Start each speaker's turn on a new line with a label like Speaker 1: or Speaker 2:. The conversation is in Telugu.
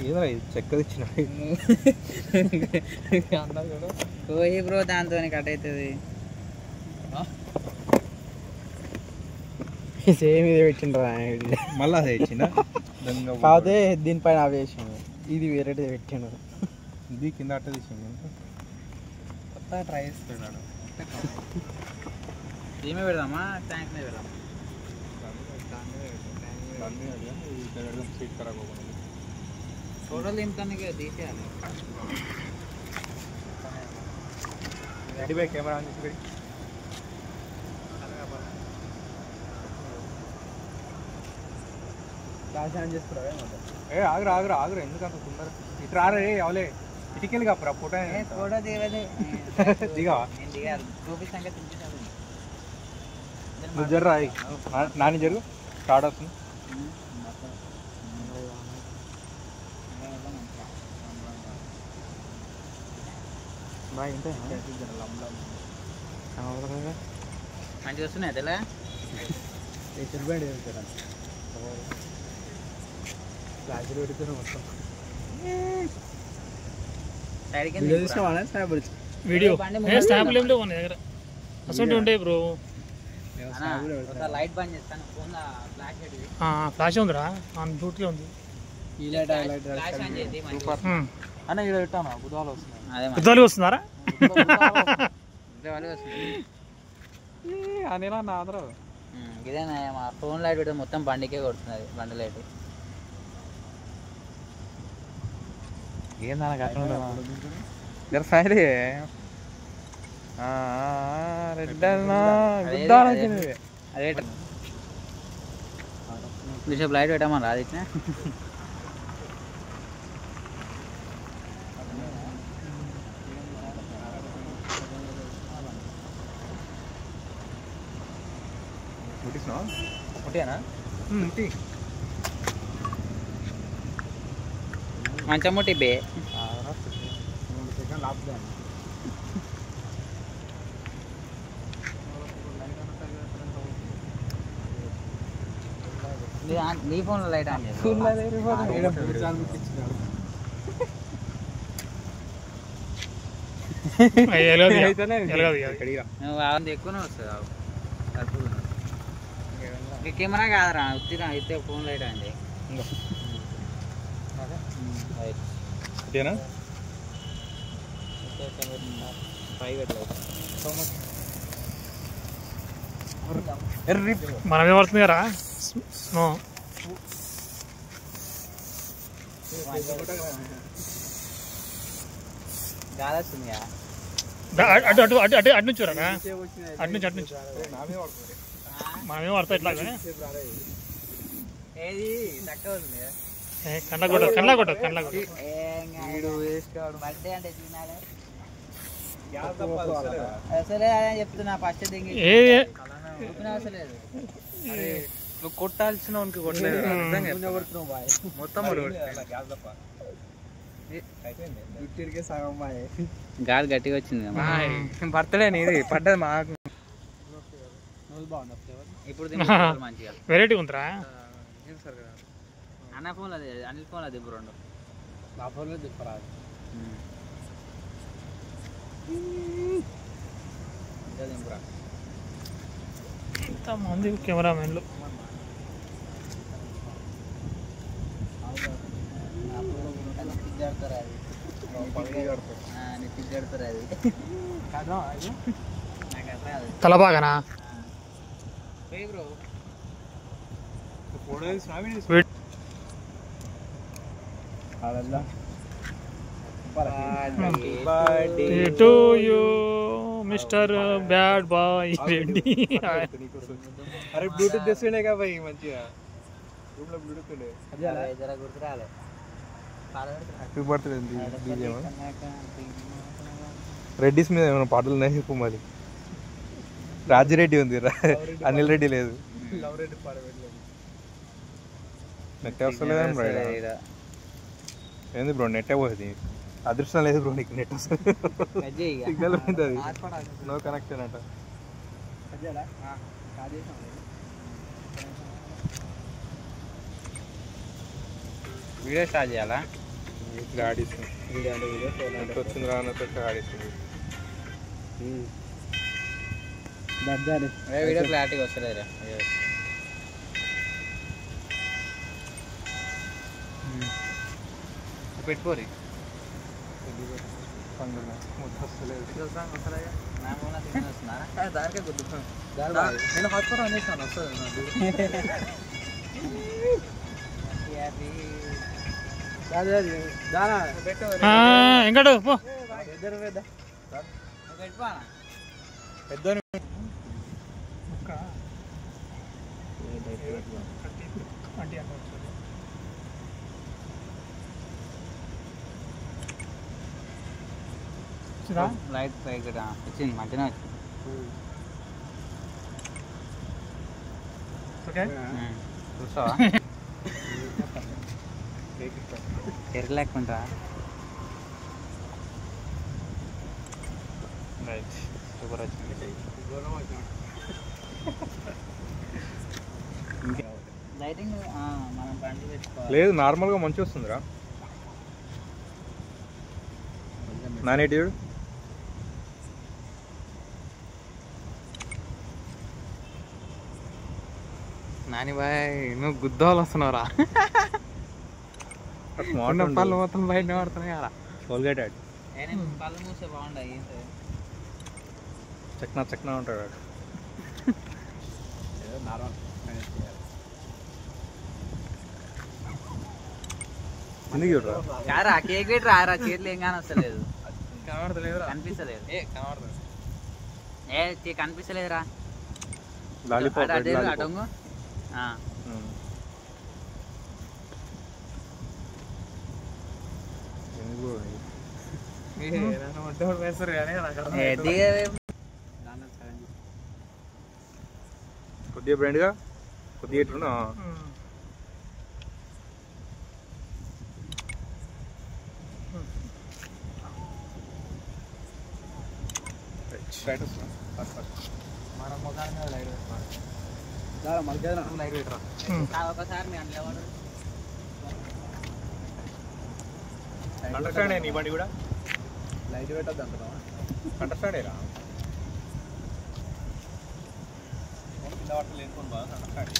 Speaker 1: ఏదో చెక్క ఇచ్చిన
Speaker 2: ఓహి బ్రో దాంతో కట్ అవుతుంది.
Speaker 3: సేమ్ ఇది పెట్టిండ్రా
Speaker 1: మళ్ళీ అదే ఇచ్చిన
Speaker 3: కాకపోతే దీనిపైన అవి వేసిండు, ఇది వేరేది పెట్టిండు.
Speaker 1: ఇది కింద అట్ట తీసిండు.
Speaker 3: కొత్తగా ట్రై చేస్తున్నాడు.
Speaker 2: ఏమే పెడదామా ట్యాంక్ మీద పెడదాం?
Speaker 1: సీట్ ఖరాబ్ అవ్వకుండా
Speaker 2: ఫోటోలు దింపడానికి తీసేయాలి.
Speaker 1: రెడీ బై కెమెరా ఆన్ చేసి పెట్టి ఆగురా ఆగురా ఆగురా ఎందుకంత తొందర ఇటు రారే అవలే ఇటుకెళ్ళి కాపురా ఫోటో
Speaker 2: ఫోటో దిగలేదు.
Speaker 1: దిగా
Speaker 2: నేను దిగాలి. చూపిస్తాక తింటాను.
Speaker 1: నువ్వు జర్రా నాని జరుగు స్టార్ట్ అవుతుంది.
Speaker 2: మంచిగా వస్తున్నాయి తెలా
Speaker 4: వీడియో స్నాప్లు ఏం లేవు మన దగ్గర, అసలు ఉంటాయి బ్రో.
Speaker 2: లైట్ బంద్ చేస్తాను.
Speaker 4: ఫ్లాష్ ఉందిరా, డ్యూటీలో ఉంది.
Speaker 3: అన్న ఇక్కడ పెట్టాను బుధాలు వస్తున్నాయి.
Speaker 4: బుద్ధాలు వస్తున్నారా?
Speaker 3: అనేలా నా ఆదర
Speaker 2: ఇదేనా మా ఫోన్ లైట్ పెడితే మొత్తం బండికే కొడుతున్నది. బండి లైట్
Speaker 3: ఏందన్న కట్ట సైడ్
Speaker 2: అదే బిషప్ లైట్ పెట్టామని రాదు ఇచ్చిన. మంచం ముట్టి బే నీ ఫోన్లో లైట్ ఆన్ చేసి నువ్వు అంత ఎక్కువనే వస్తుంది. కెమెరా కాదురా ఉత్తిగా అయితే ఫోన్ లైట్ ఆన్ చేయి.
Speaker 4: మనమే పడుతుంది కదా స్నో.
Speaker 2: గాలి వస్తుంది
Speaker 4: అటు అటు అటు అటు అటు నుంచి రా, అటు నుంచి అటు నుంచి మనమే పడతాం ఇట్లా.
Speaker 2: ఏది తక్కువ ఉంది
Speaker 4: కండ్ల కొట్ట కండ్ల కొట్ట కండ్ల కొట్ట.
Speaker 2: బర్త్డే అంటే తినాలి అసలే అదే చెప్తున్నా. ఫస్ట్ దిగి అసలేదు
Speaker 3: నువ్వు కొట్టాల్సిన కొట్టలేదు మొత్తం
Speaker 2: గాలి గట్టిగా వచ్చింది.
Speaker 3: బర్త్డే ఇది పడ్డది మాకు.
Speaker 2: ఇప్పుడు మంచిగా
Speaker 4: వెరైటీ ఉందిరా.
Speaker 2: అన్న ఫోన్ అది అనిల్ ఫోన్ అది రెండు
Speaker 3: నా ఫోన్లో తిప్పరాదు.
Speaker 4: ఇంతమంది కెమెరామెన్లు తలబాగనా to you mister bad boy Reddy.
Speaker 1: అరే బ్లూటూత్ తెస్తుండే కదా భయ్ మంచిగా రూమ్ లో బ్లూటూత్ ఉండే.
Speaker 2: గుర్తు రాలే.
Speaker 1: హ్యాపీ బర్త్డే డీజే రెడ్డిస్ మీద ఏమైనా పాటలు ఉన్నాయి చెప్పు మరి. రాజిరెడ్డి ఉంది, అనిల్ రెడ్డి లేదు. నెట్ వస్తలేదు ఏంది బ్రో, నెట్టే పోతుంది. అదృష్టం లేదు బ్రో నీకు, నెట్ వస్తుంది సిగ్నల్ పోయింది, అది నో కనెక్షన్ అంట.
Speaker 2: వీడియో స్టార్ట్ చేయాలా?
Speaker 1: ఇట్లా ఆడిస్తుంది ఎంత వచ్చింది రా అన్నట్టు ఆడిస్తుంది.
Speaker 2: వీడియో క్లారిటీ వస్తలేదురా పెట్టుకోరి దానికే గుర్తు నేను హాస్పిటల్ అందిస్తాను వస్తుంది
Speaker 4: ఎంకడు పో
Speaker 1: పెద్ద
Speaker 2: లైట్ ఇక్కడ వచ్చింది మంచిగా వచ్చింది. చూసావా ఎరలేకుంటా సూపర్ వచ్చింది. లైటింగ్ మనం బండి పెట్టుకోవాలి.
Speaker 1: లేదు నార్మల్గా మంచిగా వస్తుందిరా. నానేటి
Speaker 2: నాని బాయ్ నువ్వు గుద్దోళ్ళు వస్తున్నావురా. పళ్ళు మొత్తం బయట పడుతున్నాయి కదా.
Speaker 1: కోల్గేట్
Speaker 2: పళ్ళు మూసే బాగుంటాయి.
Speaker 1: చక్నా చక్నా ఉంటాడు వాడు. ఎందుకు చూడరా
Speaker 2: కారా కేక్ పెట్టి రారా చేతులు ఏం కానీ వస్తలేదు కనిపిస్తలేదు. ఏ కనిపిస్తలేదురా
Speaker 1: లాలీపాప్
Speaker 2: అటంగు
Speaker 1: కొద్దిగా బ్రాండ్గా కొద్దిగా ఎట్లున్నా
Speaker 2: ఒకసారి మీ అందులో
Speaker 1: అండర్స్టాండ్ నీ బండి కూడా లైట్ పెట్టద్దు అంటున్నా. అండర్స్టాండ్ రా కింద వాటర్ లేనుకోండి బాగా అండర్స్టాండ్.